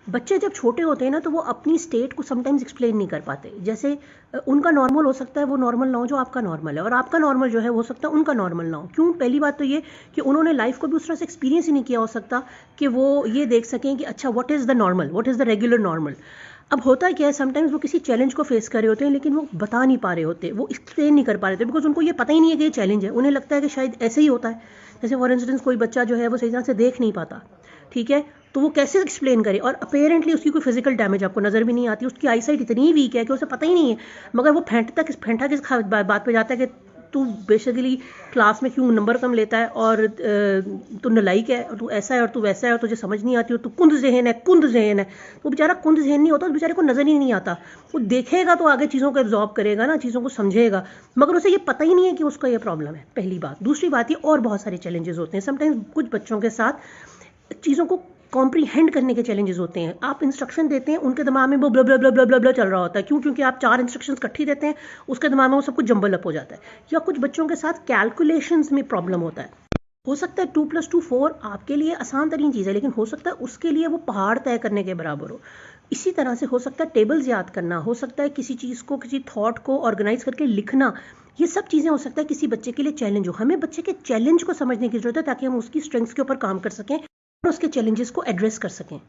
बच्चे जब छोटे होते हैं ना तो वो अपनी स्टेट को समटाइम्स एक्सप्लेन नहीं कर पाते। जैसे उनका नॉर्मल हो सकता है वो नॉर्मल ना हो जो आपका नॉर्मल है, और आपका नॉर्मल जो है हो सकता है उनका नॉर्मल ना हो। क्यों? पहली बात तो ये कि उन्होंने लाइफ को भी उस तरह से एक्सपीरियंस ही नहीं किया हो सकता कि वो ये देख सकें कि अच्छा what is the normal, what is the regular normal. अब होता क्या है, समटाइम्स वो किसी चैलेंज को फेस कर रहे होते हैं लेकिन वो बता नहीं पा रहे होते, वो एक्सप्लेन नहीं कर पा रहे थे, बिकॉज उनको ये पता ही नहीं है कि ये चैलेंज है। उन्हें लगता है कि शायद ऐसे ही होता है। जैसे फॉर इंस्टेंस कोई बच्चा जो है वो सही तरह से देख नहीं पाता, ठीक है, तो वो कैसे एक्सप्लेन करे, और अपेरेंटली उसकी कोई फिजिकल डैमेज आपको नज़र भी नहीं आती, उसकी आईसाइट इतनी वीक है कि उसे पता ही नहीं है, मगर वो फेंटा किस बात पे जाता है कि तू बेसिकली क्लास में क्यों नंबर कम लेता है, और तू नलायक है, और तू ऐसा है और तू वैसा है, और तुझे समझ नहीं आती, और तू कुंद ज़हन है, कुंद ज़हन है। वो बेचारा कुंद ज़हन नहीं होता, उस बेचारे को नज़र ही नहीं आता। वो देखेगा तो आगे चीज़ों को एब्जॉर्ब करेगा ना, चीज़ों को समझेगा, मगर उसे ये पता ही नहीं है कि उसका ये प्रॉब्लम है, पहली बात। दूसरी बात, ये और बहुत सारे चैलेंजेस होते हैं समटाइम्स कुछ बच्चों के साथ, चीज़ों को कॉम्प्रीहेंड करने के चैलेंजेस होते हैं। आप इंस्ट्रक्शन देते हैं, उनके दिमाग में वो ब्ला ब्ला ब्ला ब्ला ब्ला ब्ला चल रहा होता है। क्यों? क्योंकि आप 4 इंस्ट्रक्शंस इकट्ठी देते हैं, उसके दिमाग में वो सब कुछ जंबल अप हो जाता है। या कुछ बच्चों के साथ कैलकुलेशंस में प्रॉब्लम होता है। हो सकता है 2+2 4 आपके लिए आसान तरीन चीज़ है, लेकिन हो सकता है उसके लिए वो पहाड़ तय करने के बराबर हो। इसी तरह से हो सकता है टेबल्स याद करना, हो सकता है किसी चीज़ को, किसी थॉट को ऑर्गेनाइज करके लिखना, ये सब चीज़ें हो सकता है किसी बच्चे के लिए चैलेंज हो। हमें बच्चे के चैलेंज को समझने की जरूरत है ताकि हम उसकी स्ट्रेंथ्स के ऊपर काम कर सकें और उसके चैलेंजेस को एड्रेस कर सकें।